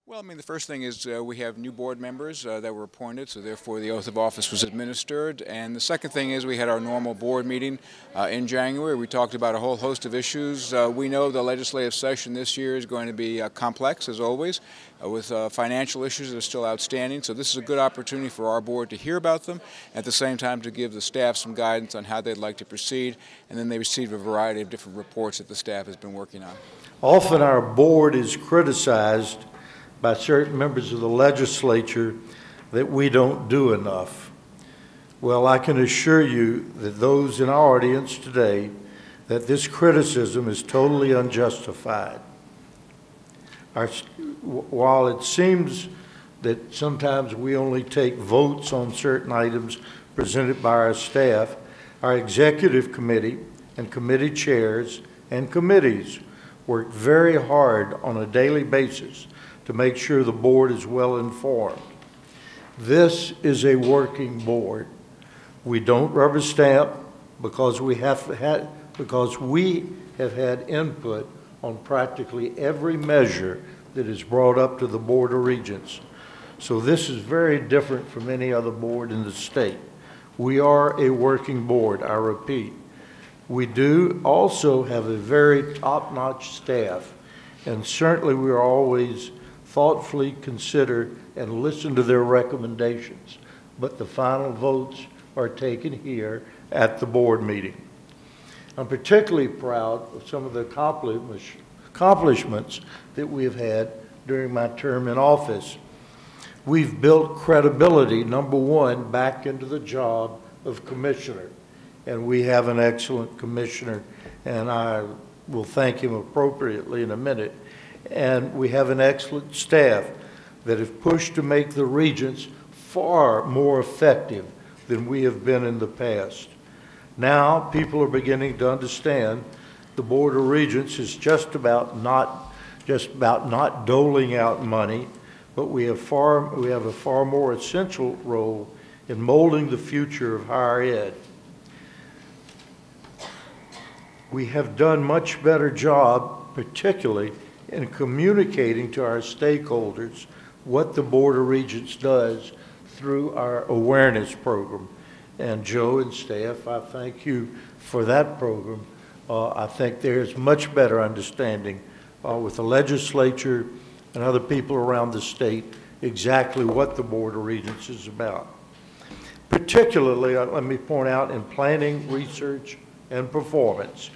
Well, I mean, the first thing is we have new board members that were appointed, so therefore the oath of office was administered. And the second thing is we had our normal board meeting in January. We talked about a whole host of issues. We know the legislative session this year is going to be complex, as always, with financial issues that are still outstanding. So this is a good opportunity for our board to hear about them, at the same time to give the staff some guidance on how they'd like to proceed. And then they receive a variety of different reports that the staff has been working on. Often our board is criticized by certain members of the legislature that we don't do enough. Well, I can assure you that those in our audience today that this criticism is totally unjustified. While it seems that sometimes we only take votes on certain items presented by our staff, our executive committee and committee chairs and committees work very hard on a daily basis to make sure the board is well informed. This is a working board. We don't rubber stamp because we have had input on practically every measure that is brought up to the Board of Regents. So this is very different from any other board in the state. We are a working board, I repeat. We do also have a very top-notch staff, and certainly we are always thoughtfully consider and listen to their recommendations, but the final votes are taken here at the board meeting. I'm particularly proud of some of the accomplishments that we have had during my term in office. We've built credibility, number one, back into the job of commissioner, and we have an excellent commissioner, and I will thank him appropriately in a minute. And we have an excellent staff that have pushed to make the Regents far more effective than we have been in the past. Now people are beginning to understand the Board of Regents is just about not doling out money, but we have a far more essential role in molding the future of higher ed. We have done much better job, particularly in communicating to our stakeholders what the Board of Regents does through our awareness program. And Joe and staff, I thank you for that program. I think there's much better understanding with the legislature and other people around the state exactly what the Board of Regents is about. Particularly, let me point out, in planning, research, and performance.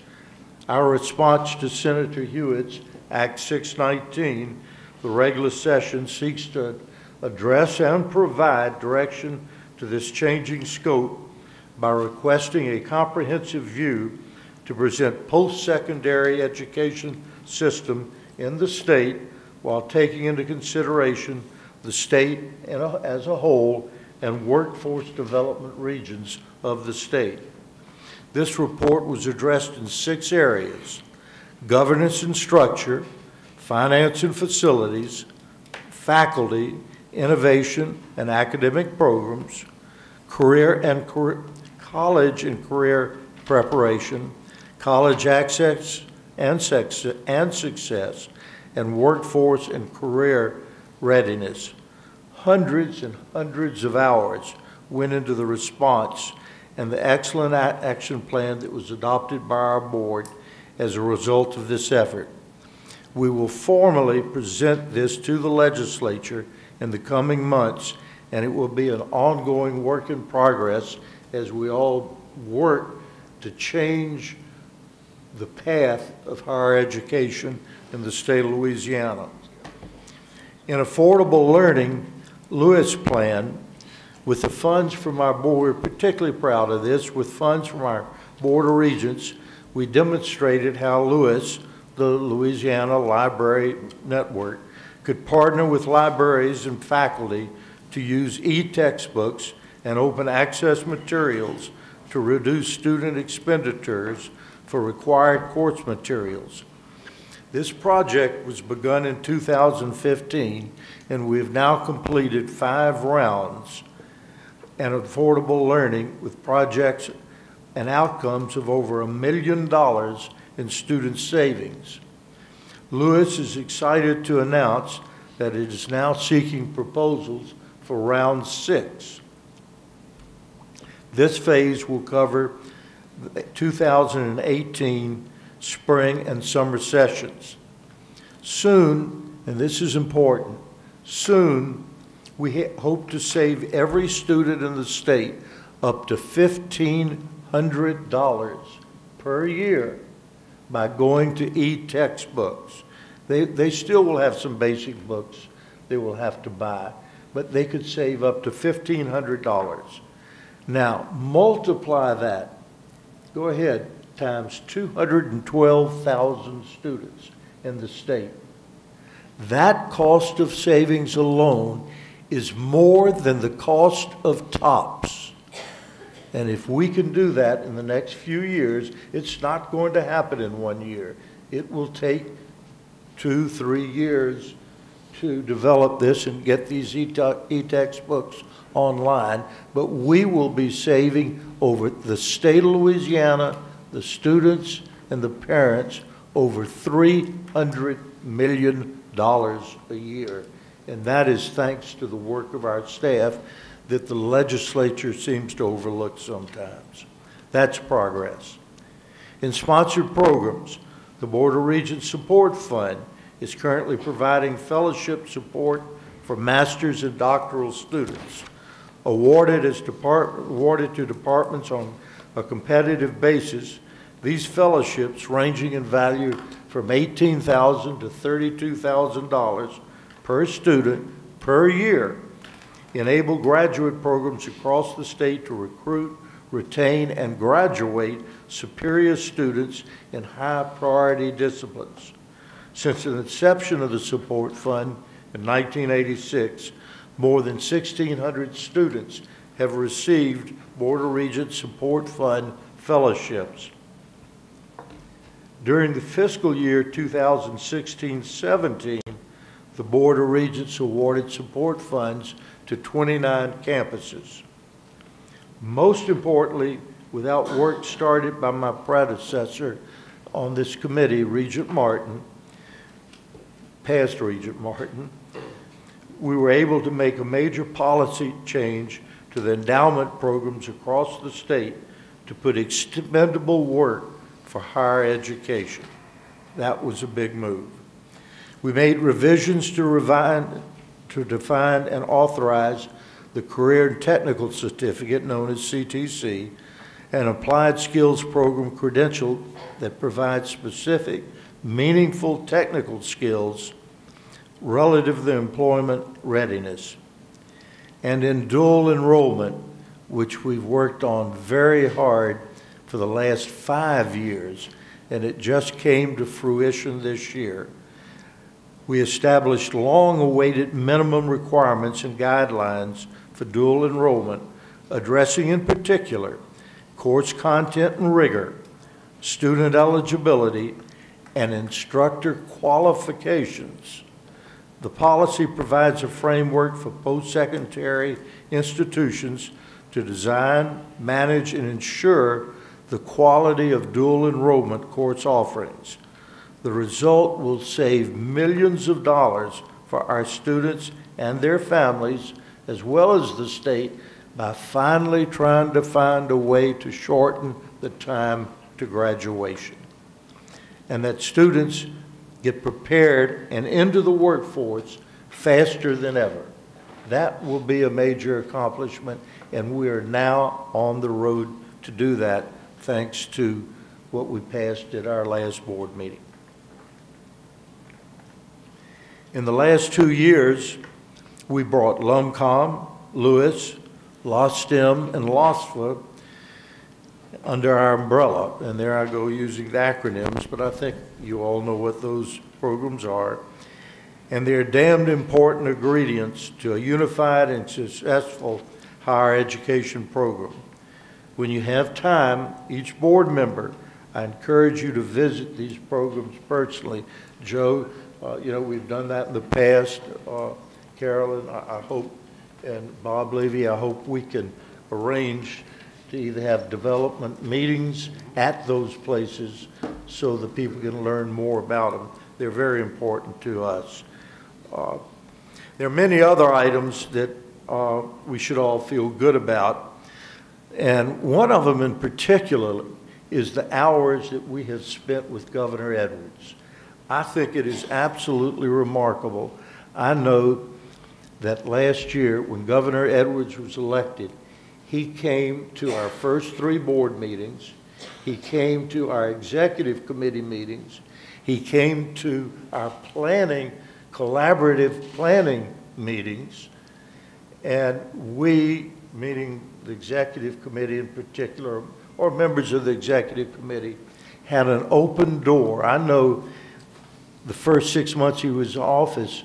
Our response to Senator Hewitt's Act 619, the regular session seeks to address and provide direction to this changing scope by requesting a comprehensive view to present post-secondary education system in the state while taking into consideration the state as a whole and workforce development regions of the state. This report was addressed in 6 areas: governance and structure, finance and facilities, faculty, innovation and academic programs, college and career preparation, college access and success, and workforce and career readiness. Hundreds and hundreds of hours went into the response and the excellent action plan that was adopted by our board as a result of this effort. We will formally present this to the legislature in the coming months, and it will be an ongoing work in progress as we all work to change the path of higher education in the state of Louisiana. In affordable learning, Lewis plan, with the funds from our board, we're particularly proud of this, with funds from our Board of Regents, we demonstrated how Lewis, the Louisiana Library Network, could partner with libraries and faculty to use e-textbooks and open access materials to reduce student expenditures for required course materials. This project was begun in 2015, and we've now completed 5 rounds and affordable learning with projects and outcomes of over $1 million in student savings. Lewis is excited to announce that it is now seeking proposals for round 6. This phase will cover the 2018 spring and summer sessions. Soon, and this is important, soon we hope to save every student in the state up to $1,500 per year by going to e-textbooks. They still will have some basic books they will have to buy, but they could save up to $1,500. Now, multiply that, go ahead, times 212,000 students in the state. That cost of savings alone is more than the cost of TOPS. And if we can do that in the next few years, it's not going to happen in 1 year. It will take 2-3 years to develop this and get these e-textbooks online, but we will be saving over the state of Louisiana, the students and the parents, over $300 million a year. And that is thanks to the work of our staff that the legislature seems to overlook sometimes. That's progress. In sponsored programs, the Board of Regents Support Fund is currently providing fellowship support for master's and doctoral students. Awarded to departments on a competitive basis, these fellowships, ranging in value from $18,000 to $32,000 per student per year, enable graduate programs across the state to recruit, retain, and graduate superior students in high-priority disciplines. Since the inception of the support fund in 1986, more than 1,600 students have received Board of Regents Support Fund fellowships. During the fiscal year 2016-17, the Board of Regents awarded support funds to 29 campuses. Most importantly, without work started by my predecessor on this committee, Regent Martin, past Regent Martin, we were able to make a major policy change to the endowment programs across the state to put expendable work for higher education. That was a big move. We made revisions to define and authorize the Career and Technical Certificate, known as CTC, an applied skills program credential that provides specific, meaningful technical skills relative to employment readiness. And in dual enrollment, which we've worked on very hard for the last 5 years, and it just came to fruition this year, we established long-awaited minimum requirements and guidelines for dual enrollment, addressing in particular course content and rigor, student eligibility, and instructor qualifications. The policy provides a framework for post-secondary institutions to design, manage, and ensure the quality of dual enrollment course offerings. The result will save millions of dollars for our students and their families, as well as the state, by finally trying to find a way to shorten the time to graduation. And that students get prepared and into the workforce faster than ever. That will be a major accomplishment, and we are now on the road to do that, thanks to what we passed at our last board meeting. In the last 2 years, we brought LUMCOM, Lewis, LOSTEM, and LOSFA under our umbrella. And there I go using the acronyms, but I think you all know what those programs are. And they're damned important ingredients to a unified and successful higher education program. When you have time, each board member, I encourage you to visit these programs personally. Joe, you know, we've done that in the past. Carolyn, I hope, and Bob Levy, I hope we can arrange to either have development meetings at those places so that people can learn more about them. They're very important to us. There are many other items that we should all feel good about, and one of them in particular is the hours that we have spent with Governor Edwards. I think it is absolutely remarkable. I know that last year when Governor Edwards was elected, he came to our first 3 board meetings, he came to our executive committee meetings, he came to our collaborative planning meetings, and we, meaning the executive committee in particular, or members of the executive committee, had an open door. I know the first 6 months he was in office,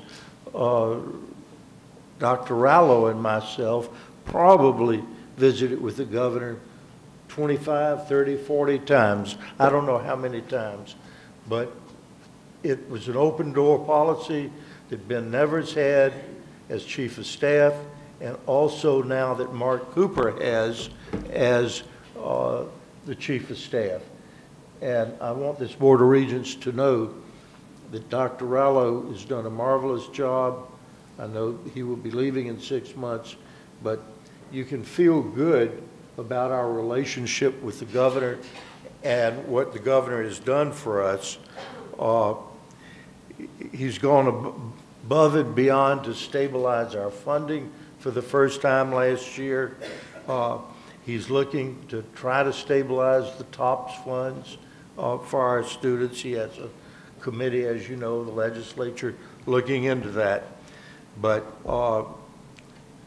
Dr. Rallo and myself probably visited with the governor 25, 30, 40 times. I don't know how many times, but it was an open door policy that Ben Nevers had as chief of staff, and also now that Mark Cooper has as the chief of staff. And I want this Board of Regents to know that Dr. Rallo has done a marvelous job. I know he will be leaving in 6 months, but you can feel good about our relationship with the governor and what the governor has done for us. He's gone above and beyond to stabilize our funding for the first time last year. He's looking to try to stabilize the TOPS funds for our students. He has a committee, as you know, the legislature looking into that. But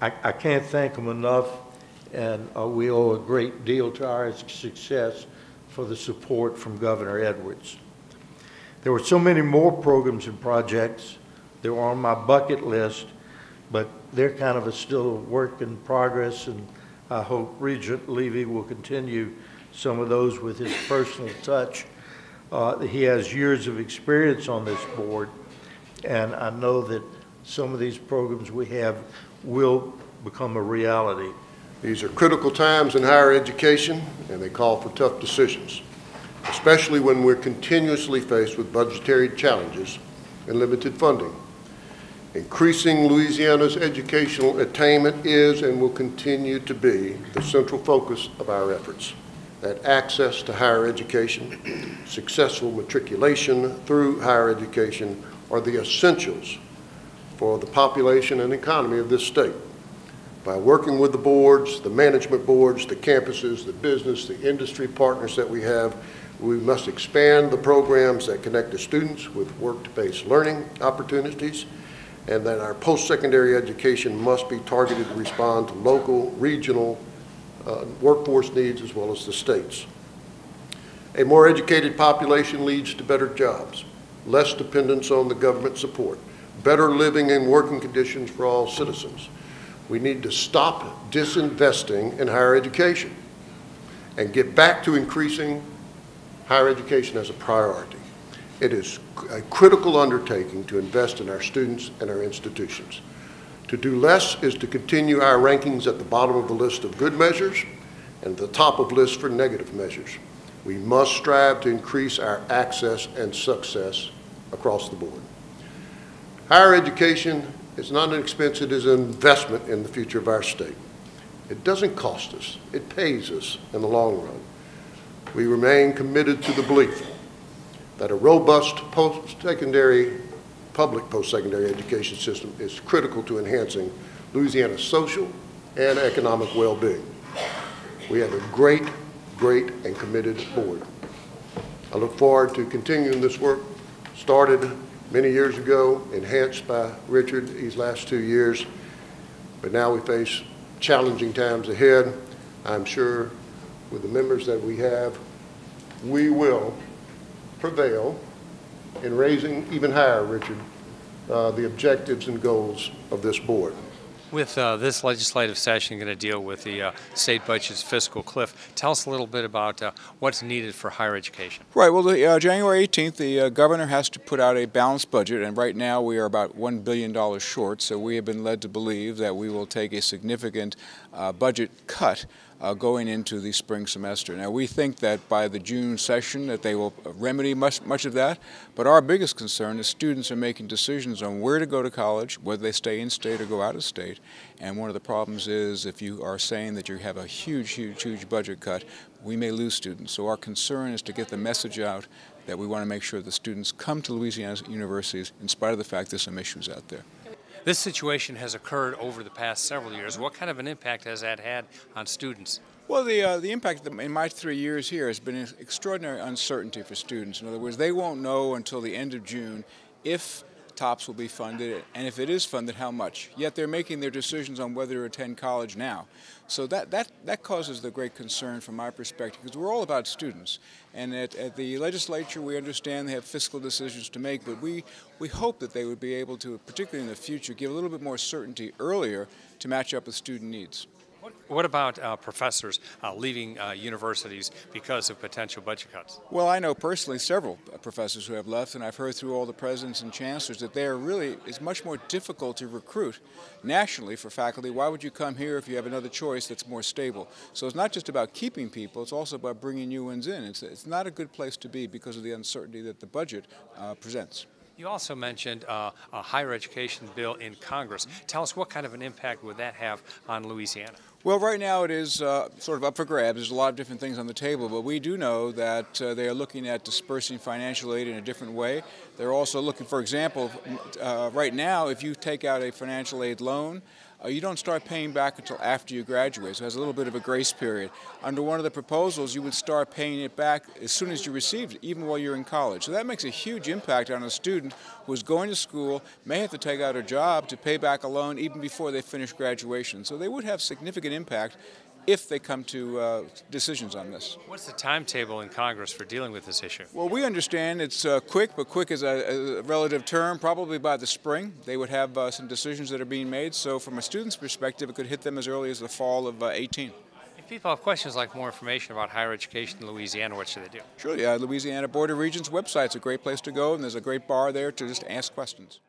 I can't thank him enough, and we owe a great deal to our success for the support from Governor Edwards. There were so many more programs and projects that were on my bucket list, but they're kind of still a work in progress, and I hope Regent Levy will continue some of those with his personal touch. He has years of experience on this board, and I know that some of these programs we have will become a reality. These are critical times in higher education, and they call for tough decisions, especially when we're continuously faced with budgetary challenges and limited funding. Increasing Louisiana's educational attainment is and will continue to be the central focus of our efforts. That access to higher education, successful matriculation through higher education are the essentials for the population and economy of this state. By working with the boards, the management boards, the campuses, the business, the industry partners that we have, we must expand the programs that connect the students with work-based learning opportunities, and that our post-secondary education must be targeted to respond to local, regional workforce needs as well as the state's. A more educated population leads to better jobs, less dependence on the government support, better living and working conditions for all citizens. We need to stop disinvesting in higher education and get back to increasing higher education as a priority. It is a critical undertaking to invest in our students and our institutions. To do less is to continue our rankings at the bottom of the list of good measures and the top of lists for negative measures. We must strive to increase our access and success across the board. Higher education is not an expense, it is an investment in the future of our state. It doesn't cost us, it pays us in the long run. We remain committed to the belief that a robust public post-secondary education system is critical to enhancing Louisiana's social and economic well-being. We have a great and committed board. I look forward to continuing this work started many years ago, enhanced by Richard these last 2 years, but now we face challenging times ahead. I'm sure with the members that we have, we will prevail in raising even higher, Richard, the objectives and goals of this board. With this legislative session going to deal with the state budget's fiscal cliff, tell us a little bit about what's needed for higher education. Right. Well, January 18th, the governor has to put out a balanced budget, and right now we are about $1 billion short, so we have been led to believe that we will take a significant budget cut going into the spring semester. Now, we think that by the June session that they will remedy much of that, but our biggest concern is students are making decisions on where to go to college, whether they stay in state or go out of state. And one of the problems is if you are saying that you have a huge budget cut, we may lose students. So our concern is to get the message out that we want to make sure the students come to Louisiana universities in spite of the fact there's some issues out there. This situation has occurred over the past several years. What kind of an impact has that had on students? Well, the impact in my 3 years here has been extraordinary uncertainty for students. In other words, they won't know until the end of June if TOPS will be funded, and if it is funded, how much. Yet they're making their decisions on whether to attend college now. So that causes the great concern from my perspective, because we're all about students. And at the legislature, we understand they have fiscal decisions to make, but we hope that they would be able to, particularly in the future, give a little bit more certainty earlier to match up with student needs. What about professors leaving universities because of potential budget cuts? Well, I know personally several professors who have left, and I've heard through all the presidents and chancellors that it's much more difficult to recruit nationally for faculty. Why would you come here if you have another choice that's more stable? So it's not just about keeping people, it's also about bringing new ones in. It's not a good place to be because of the uncertainty that the budget presents. You also mentioned a higher education bill in Congress. Tell us what kind of an impact would that have on Louisiana? Well, right now it is sort of up for grabs. There's a lot of different things on the table, but we do know that they are looking at dispersing financial aid in a different way. They're also looking, for example, right now, if you take out a financial aid loan, you don't start paying back until after you graduate, so it has a little bit of a grace period. Under one of the proposals, you would start paying it back as soon as you received it, even while you're in college. So that makes a huge impact on a student who's going to school, may have to take out a job to pay back a loan even before they finish graduation. So they would have significant impact if they come to decisions on this. What's the timetable in Congress for dealing with this issue? Well, we understand it's quick, but quick is a relative term. Probably by the spring, they would have some decisions that are being made. So from a student's perspective, it could hit them as early as the fall of 18. If people have questions like more information about higher education in Louisiana, what should they do? Sure, Louisiana Board of Regents website's a great place to go, and there's a great bar there to just ask questions.